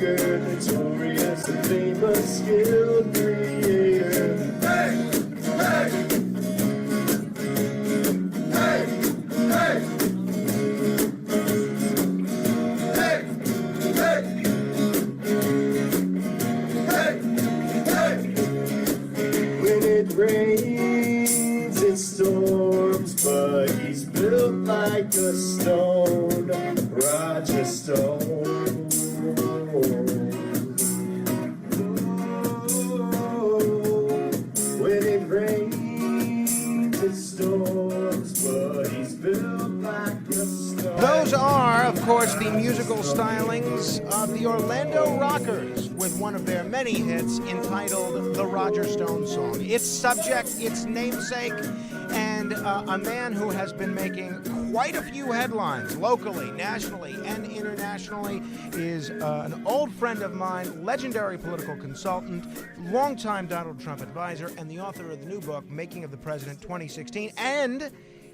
worker, notorious and famous, skilled creator. Hey! Hey! Hey! Hey! Hey! Hey! Hey! Hey! When it rains, it storms, but he's built like a stone, Roger Stone. When it rains, it storms, but he's built like a stone. Those are, of course, the musical stylings of the Orlando Rockers with one of their many hits entitled The Roger Stone Song. Its subject, its namesake, and a man who has been making quite a few headlines locally, nationally, and internationally is an old friend of mine, legendary political consultant, longtime Donald Trump advisor, and the author of the new book, Making of the President 2016. And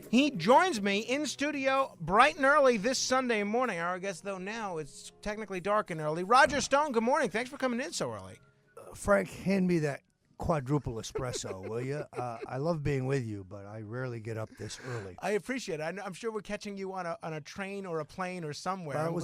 he joins me in studio bright and early this Sunday morning. I guess, though, now it's technically dark and early. Roger Stone, good morning. Thanks for coming in so early. Frank, hand me that quadruple espresso, will you? I love being with you, but I rarely get up this early. I appreciate it. I'm sure we're catching you on a train or a plane or somewhere. Well, it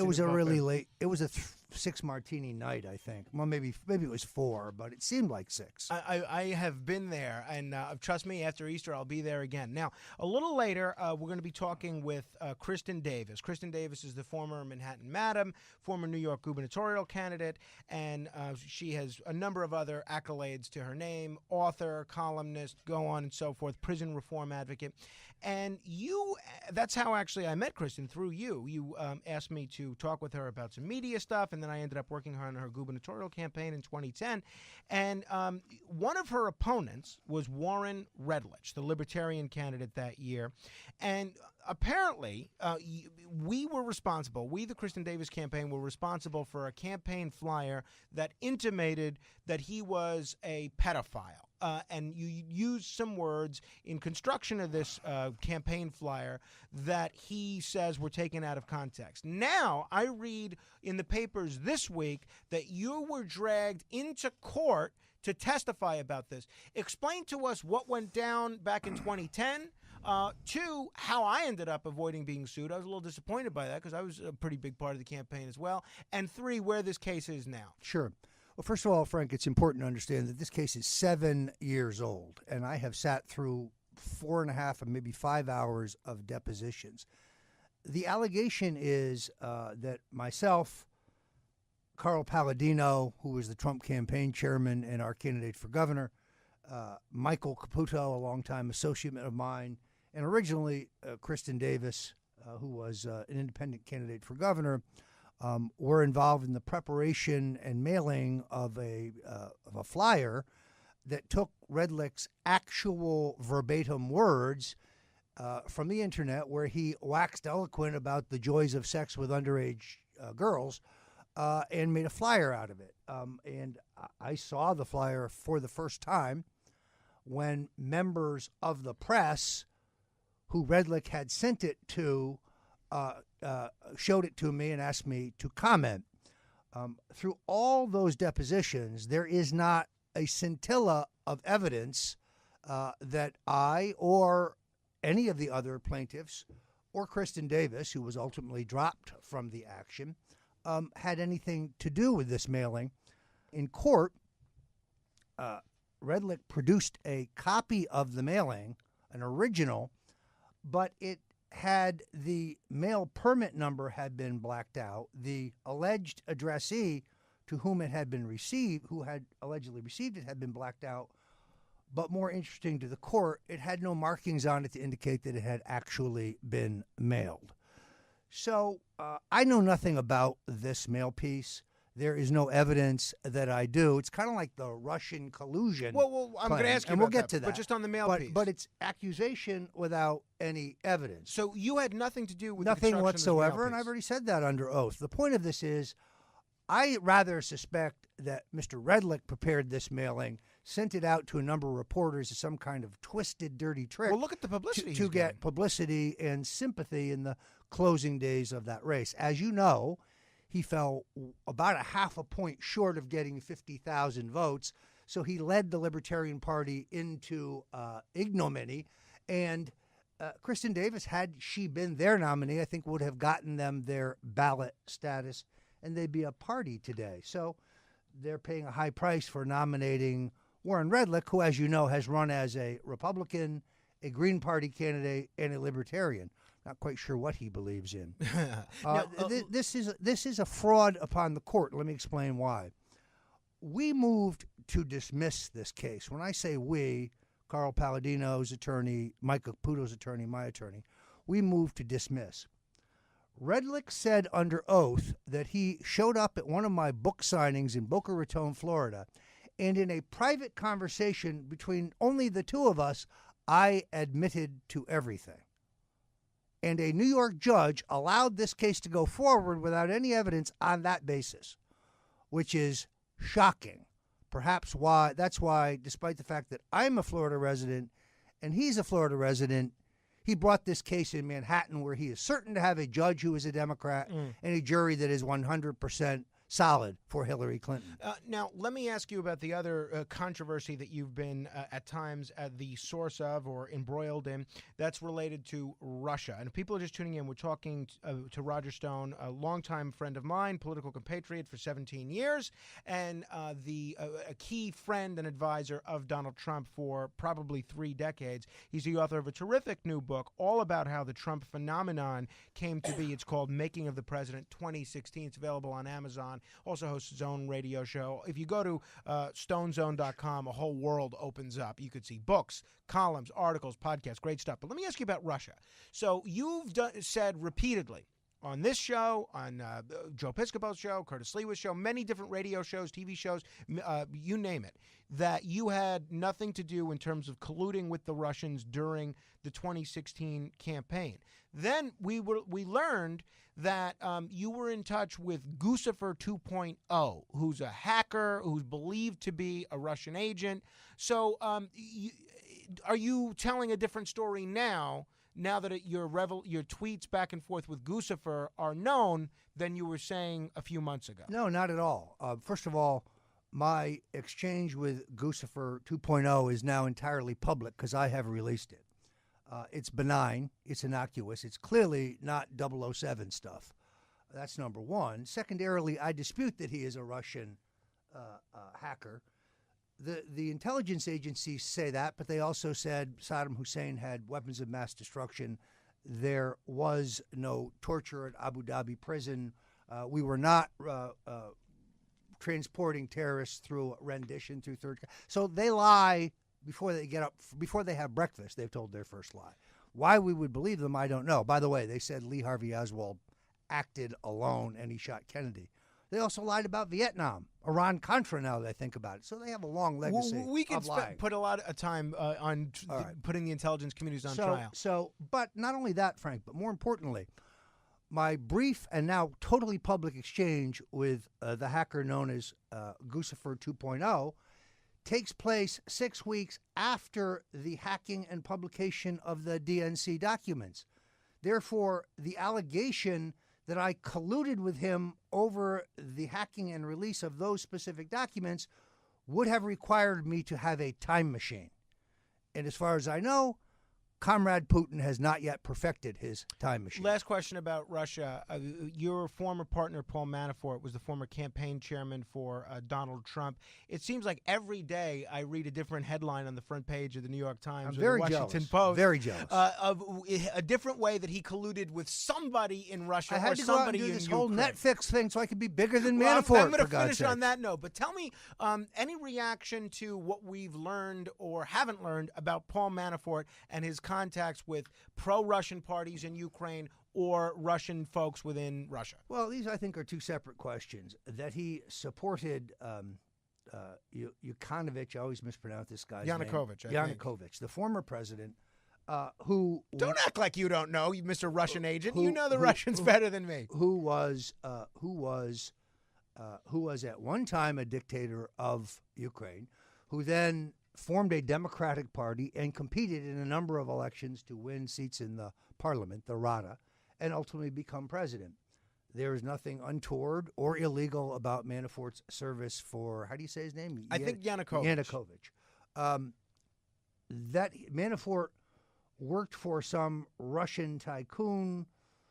was really late. It was a 6 martini night, I think. Well, maybe it was 4, but it seemed like 6. I have been there, and trust me, after Easter, I'll be there again. Now, a little later, we're going to be talking with Kristen Davis. Kristen Davis is the former Manhattan Madam, former New York gubernatorial candidate, and she has a number of other accolades to her name: author, columnist, go on and so forth, prison reform advocate. And that's how actually I met Kristen, through you. You asked me to talk with her about some media stuff, and then I ended up working her on her gubernatorial campaign in 2010. And one of her opponents was Warren Redlich, the Libertarian candidate that year. And apparently, we, the Kristen Davis campaign, were responsible for a campaign flyer that intimated that he was a pedophile. And you used some words in construction of this campaign flyer that he says were taken out of context. Now, I read in the papers this week that you were dragged into court to testify about this. Explain to us what went down back in 2010. 2, how I ended up avoiding being sued. I was a little disappointed by that because I was a pretty big part of the campaign as well. And 3, where this case is now. Sure. Well, first of all, Frank, it's important to understand that this case is 7 years old, and I have sat through 4.5 and maybe 5 hours of depositions. The allegation is that myself, Carl Palladino, who was the Trump campaign chairman and our candidate for governor, Michael Caputo, a longtime associate of mine, and originally Kristen Davis, who was an independent candidate for governor, were involved in the preparation and mailing of a flyer that took Redlich's actual verbatim words from the internet, where he waxed eloquent about the joys of sex with underage girls, and made a flyer out of it. And I saw the flyer for the first time when members of the press who Redlich had sent it to showed it to me and asked me to comment. Through all those depositions, there is not a scintilla of evidence that I or any of the other plaintiffs or Kristen Davis, who was ultimately dropped from the action, had anything to do with this mailing. In court, Redlich produced a copy of the mailing, an original, but it had the mail permit number had been blacked out. The alleged addressee to whom it had been received, who had allegedly received it, had been blacked out. But more interesting to the court, it had no markings on it to indicate that it had actually been mailed. So I know nothing about this mail piece. There is no evidence that I do. It's kind of like the Russian collusion. Well, I'm going to ask you and about we'll get to that. But just on the mail piece. But it's accusation without any evidence. So you had nothing to do with nothing the whatsoever, and I've already said that under oath. The point of this is, I rather suspect that Mr. Redlich prepared this mailing, sent it out to a number of reporters as some kind of twisted, dirty trick. Well, look at the publicity to get publicity and sympathy in the closing days of that race. As you know, He fell about a half a point short of getting 50,000 votes. So he led the Libertarian Party into ignominy. And Kristen Davis, had she been their nominee, I think would have gotten them their ballot status, and they'd be a party today. So they're paying a high price for nominating Warren Redlich, who, as you know, has run as a Republican, a Green Party candidate, and a Libertarian. Not quite sure what he believes in. This is a fraud upon the court. Let me explain why. We moved to dismiss this case. When I say we, Carl Palladino's attorney, Mike Caputo's attorney, my attorney, we moved to dismiss. Redlich said under oath that he showed up at one of my book signings in Boca Raton, Florida, and in a private conversation between only the two of us, I admitted to everything. And a New York judge allowed this case to go forward without any evidence on that basis, which is shocking. Perhaps that's why, despite the fact that I'm a Florida resident and he's a Florida resident, he brought this case in Manhattan, where he is certain to have a judge who is a Democrat and a jury that is 100% solid for Hillary Clinton. Now, let me ask you about the other controversy that you've been at times the source of or embroiled in. That's related to Russia. And if people are just tuning in, we're talking to Roger Stone, a longtime friend of mine, political compatriot for 17 years, and a key friend and advisor of Donald Trump for probably 3 decades. He's the author of a terrific new book all about how the Trump phenomenon came to be. It's called Making of the President 2016. It's available on Amazon. Also hosts his own radio show. If you go to stonezone.com, a whole world opens up. You could see books, columns, articles, podcasts, great stuff. But let me ask you about Russia. So you've said repeatedly on this show, on Joe Piscopo's show, Curtis Lewa's show, many different radio shows, TV shows, you name it, that you had nothing to do in terms of colluding with the Russians during the 2016 campaign. Then we learned that you were in touch with Guccifer 2.0, who's a hacker, who's believed to be a Russian agent. So are you telling a different story now that your tweets back and forth with Guccifer are known than you were saying a few months ago? No, not at all. First of all, my exchange with Guccifer 2.0 is now entirely public because I have released it. It's benign. It's innocuous. It's clearly not 007 stuff. That's number one. Secondarily, I dispute that he is a Russian hacker. The intelligence agencies say that, but they also said Saddam Hussein had weapons of mass destruction. There was no torture at Abu Dhabi prison. We were not transporting terrorists through rendition through third. So they lie before they get up, before they have breakfast. They've told their first lie. Why we would believe them, I don't know. By the way, they said Lee Harvey Oswald acted alone and he shot Kennedy. They also lied about Vietnam, Iran-Contra, now that I think about it. So they have a long legacy we could of lying. put a lot of time on putting the intelligence communities on trial. But not only that, Frank, but more importantly, my brief and now totally public exchange with the hacker known as Guccifer 2.0 takes place 6 weeks after the hacking and publication of the DNC documents. Therefore, the allegation that I colluded with him over the hacking and release of those specific documents would have required me to have a time machine. And as far as I know, Comrade Putin has not yet perfected his time machine. Last question about Russia. Your former partner, Paul Manafort, was the former campaign chairman for Donald Trump. It seems like every day I read a different headline on the front page of the New York Times or the Washington Post. Very jealous. Of a different way that he colluded with somebody in Russia I had or to go out and somebody do in this Ukraine. whole Netflix thing so I could be bigger than Well, Manafort, I'm going for to God's finish on sake. that note. But tell me any reaction to what we've learned or haven't learned about Paul Manafort and his contacts with pro-Russian parties in Ukraine or Russian folks within Russia? Well, these, I think, are two separate questions. That he supported Yanukovych, I always mispronounce this guy's Yanukovych, name. I think. Yanukovych, the former president, who... Don't act like you don't know, Mr. Russian agent. You know the Russians better than me. Who was at one time a dictator of Ukraine, who then formed a Democratic Party and competed in a number of elections to win seats in the parliament, the Rada, and ultimately become president. There is nothing untoward or illegal about Manafort's service for, how do you say his name? I think Yanukovych. That Manafort worked for some Russian tycoon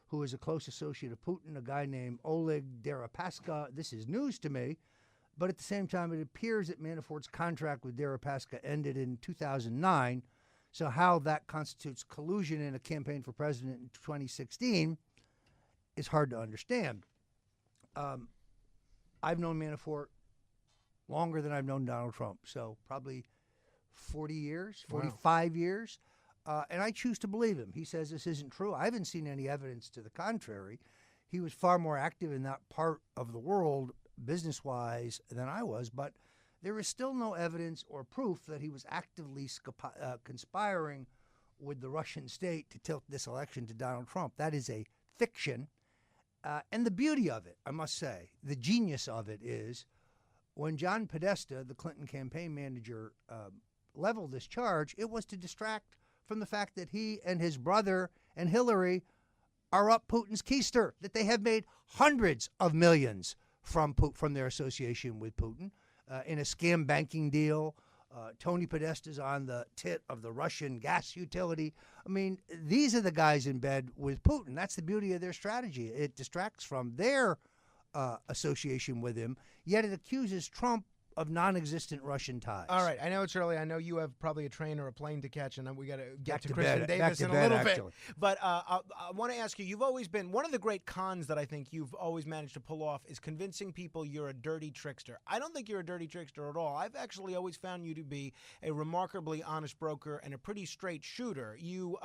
who is a close associate of Putin, a guy named Oleg Deripaska. This is news to me, but at the same time, it appears that Manafort's contract with Deripaska ended in 2009. So how that constitutes collusion in a campaign for president in 2016 is hard to understand. I've known Manafort longer than I've known Donald Trump, so probably 40 years, 45 years. And I choose to believe him. He says this isn't true. I haven't seen any evidence to the contrary. He was far more active in that part of the world, business-wise, than I was, but there is still no evidence or proof that he was actively conspiring with the Russian state to tilt this election to Donald Trump. That is a fiction. And the beauty of it, I must say, the genius of it is when John Podesta, the Clinton campaign manager, leveled this charge, it was to distract from the fact that he and his brother and Hillary are up Putin's keister, that they have made hundreds of millions from their association with Putin in a scam banking deal. Tony Podesta's on the tit of the Russian gas utility. I mean, these are the guys in bed with Putin. That's the beauty of their strategy. It distracts from their association with him, yet it accuses Trump of non-existent Russian ties. All right, I know it's early. I know you have probably a train or a plane to catch, and we got to get to bed. Kristen Davis in a little Actually. bit. But I want to ask you, you've always been, one of the great cons that I think you've always managed to pull off is convincing people you're a dirty trickster. I don't think you're a dirty trickster at all. I've actually always found you to be a remarkably honest broker and a pretty straight shooter. You,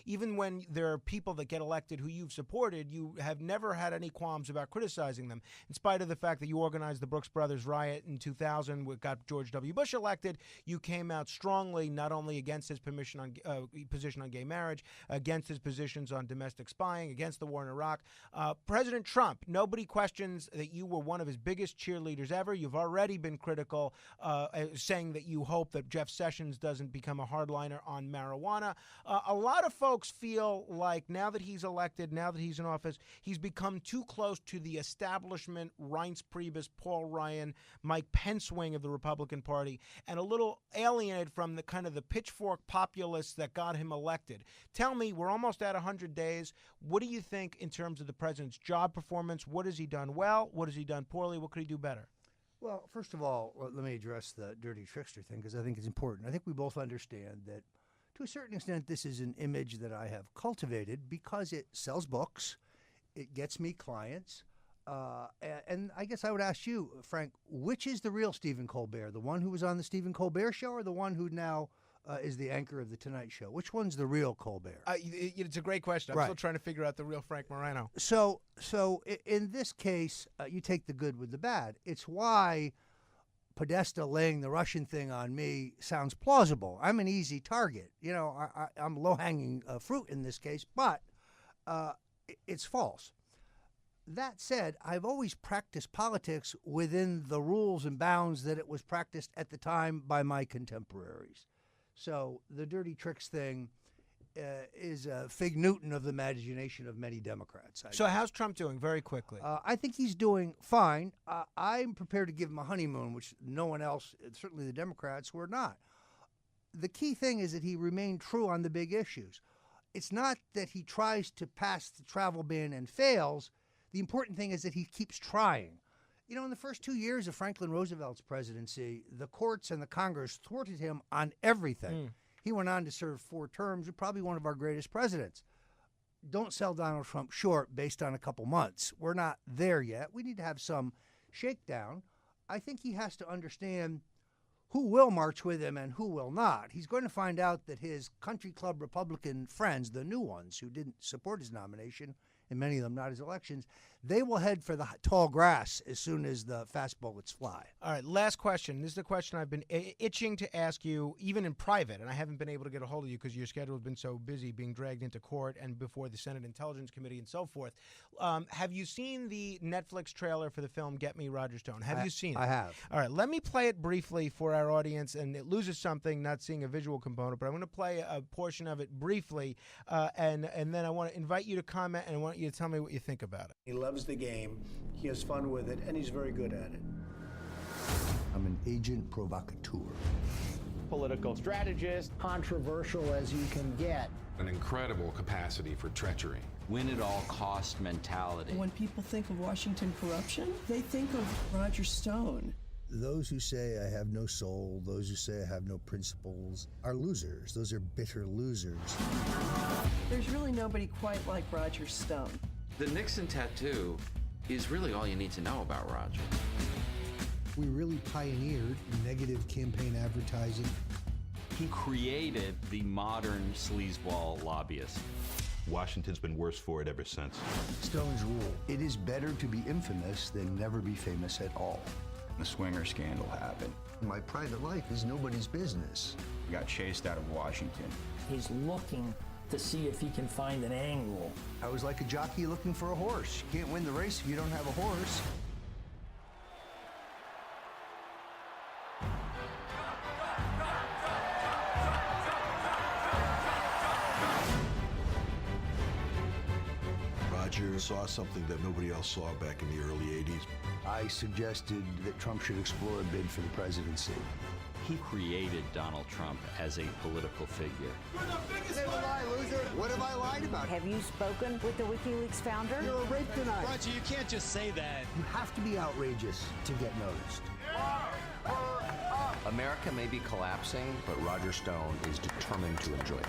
even when there are people that get elected who you've supported, you have never had any qualms about criticizing them, in spite of the fact that you organized the Brooks Brothers riot in 2000, which got George W. Bush elected. You came out strongly, not only against his position on gay marriage, against his positions on domestic spying, against the war in Iraq. President Trump, nobody questions that you were one of his biggest cheerleaders ever. You've already been critical, saying that you hope that Jeff Sessions doesn't become a hardliner on marijuana. A lot of folks feel like now that he's elected, now that he's in office, he's become too close to the establishment, Reince, Priebus, Paul Ryan, Mike Pence wing of the Republican Party, and a little alienated from the kind of the pitchfork populists that got him elected. Tell me, we're almost at 100 days. What do you think in terms of the president's job performance? What has he done well? What has he done poorly? What could he do better? Well, first of all, let me address the dirty trickster thing because I think it's important. I think we both understand that to a certain extent this is an image that I have cultivated because it sells books, it gets me clients, and I guess I would ask you, Frank, which is the real Stephen Colbert? The one who was on the Stephen Colbert Show or the one who now is the anchor of The Tonight Show? Which one's the real Colbert? It's a great question. I'm still trying to figure out the real Frank Morano. So in this case, you take the good with the bad. It's why Podesta laying the Russian thing on me sounds plausible. I'm an easy target. You know, I'm low-hanging fruit in this case, but it's false. That said, I've always practiced politics within the rules and bounds that it was practiced at the time by my contemporaries. So the dirty tricks thing is a fig Newton of the imagination of many Democrats. So how's Trump doing, very quickly? I think he's doing fine. I'm prepared to give him a honeymoon, which no one else, certainly the Democrats, were not. The key thing is that he remained true on the big issues. It's not that he tries to pass the travel ban and fails. The important thing is that he keeps trying. You know, in the first 2 years of Franklin Roosevelt's presidency, the courts and the Congress thwarted him on everything. He went on to serve 4 terms, probably one of our greatest presidents. Don't sell Donald Trump short based on a couple months. We're not there yet. We need to have some shakedown. I think he has to understand who will march with him and who will not. He's going to find out that his country club Republican friends, the new ones who didn't support his nomination, and many of them not his elections, they will head for the tall grass as soon as the fast bullets fly. All right, last question. This is a question I've been itching to ask you, even in private, and I haven't been able to get a hold of you because your schedule has been so busy being dragged into court and before the Senate Intelligence Committee and so forth. Have you seen the Netflix trailer for the film Get Me, Roger Stone? Have you seen it? I have. All right, let me play it briefly for our audience, and it loses something not seeing a visual component, but I'm going to play a portion of it briefly, and then I want to invite you to comment, and I want you to tell me what you think about it. loves the game, he has fun with it, and he's very good at it. I'm an agent provocateur. Political strategist. Controversial as you can get. An incredible capacity for treachery. Win-at-all-cost mentality. When people think of Washington corruption, they think of Roger Stone. Those who say I have no soul, those who say I have no principles, are losers. Those are bitter losers. There's really nobody quite like Roger Stone. The Nixon tattoo is really all you need to know about Roger. We really pioneered negative campaign advertising. He created the modern sleazeball lobbyist. Washington's been worse for it ever since. Stone's rule: it is better to be infamous than never be famous at all. The swinger scandal happened. My private life is nobody's business. I got chased out of Washington. He's looking to see if he can find an angle. I was like a jockey looking for a horse. You can't win the race if you don't have a horse. Roger saw something that nobody else saw back in the early 80s. I suggested that Trump should explore a bid for the presidency. He created Donald Trump as a political figure. Say a lie, loser. What have I lied about? Have you spoken with the WikiLeaks founder? You're a rape tonight. Roger, you can't just say that. You have to be outrageous to get noticed. America may be collapsing, but Roger Stone is determined to enjoy it.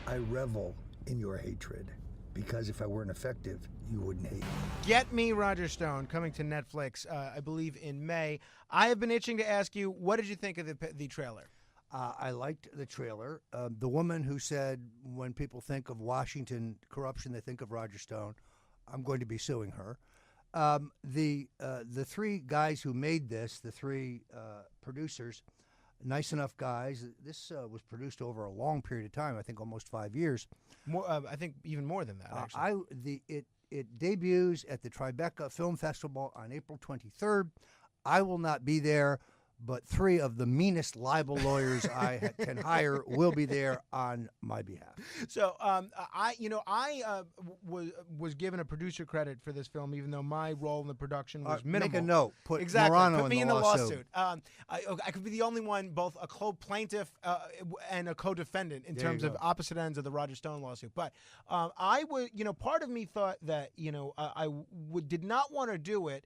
I revel in your hatred, because if I weren't effective, you wouldn't hate me. Get Me Roger Stone, coming to Netflix, I believe, in May. I have been itching to ask you, what did you think of the trailer? I liked the trailer. The woman who said, when people think of Washington corruption, they think of Roger Stone, I'm going to be suing her. The three guys who made this, the three producers, nice enough guys. This was produced over a long period of time, I think almost 5 years. More, I think even more than that, actually. It debuts at the Tribeca Film Festival on April 23rd. I will not be there, but three of the meanest libel lawyers I can hire will be there on my behalf. So I was given a producer credit for this film, even though my role in the production was minimal. Make a note. Put exactly. Morano Put me in the the lawsuit. I could be the only one, both a co-plaintiff and a co-defendant in terms of opposite ends of the Roger Stone lawsuit. But I was, part of me thought that, did not want to do it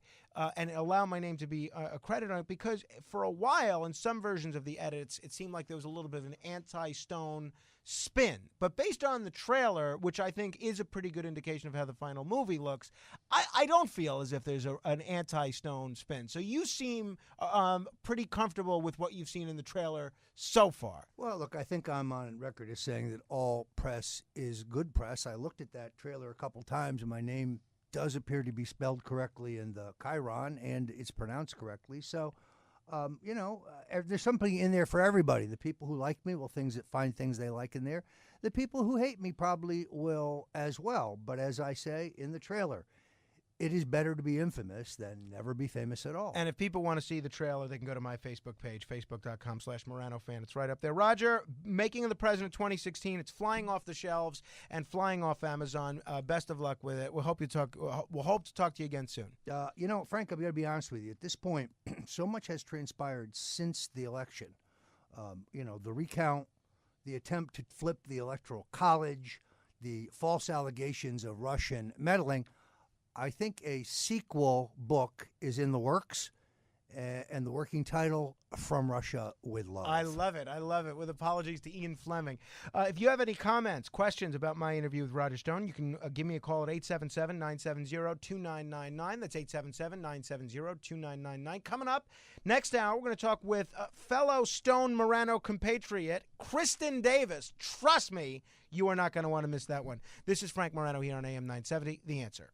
and allow my name to be a credit on it, because for a while in some versions of the edits it seemed like there was a little bit of an anti-Stone spin. But based on the trailer, which I think is a pretty good indication of how the final movie looks, I don't feel as if there's an anti-Stone spin. So you seem pretty comfortable with what you've seen in the trailer so far. Well, look, I think I'm on record as saying that all press is good press. I looked at that trailer a couple times and my name does appear to be spelled correctly in the Chiron, and it's pronounced correctly. So, there's something in there for everybody. The people who like me will find things they like in there. The people who hate me probably will as well. But as I say in the trailer, it is better to be infamous than never be famous at all. And if people want to see the trailer, they can go to my Facebook page, facebook.com/Morano fan. It's right up there. Roger, Making of the President 2016. It's flying off the shelves and flying off Amazon. Best of luck with it. We'll hope to talk to you again soon. Frank, I'm going to be honest with you. At this point, so much has transpired since the election. The recount, the attempt to flip the Electoral College, the false allegations of Russian meddling. I think a sequel book is in the works, and the working title, From Russia with Love. I love it. I love it. With apologies to Ian Fleming. If you have any comments, questions about my interview with Roger Stone, you can give me a call at 877-970-2999. That's 877-970-2999. Coming up next hour, we're going to talk with fellow Stone Morano compatriot, Kristen Davis. Trust me, you are not going to want to miss that one. This is Frank Morano here on AM 970, The Answer.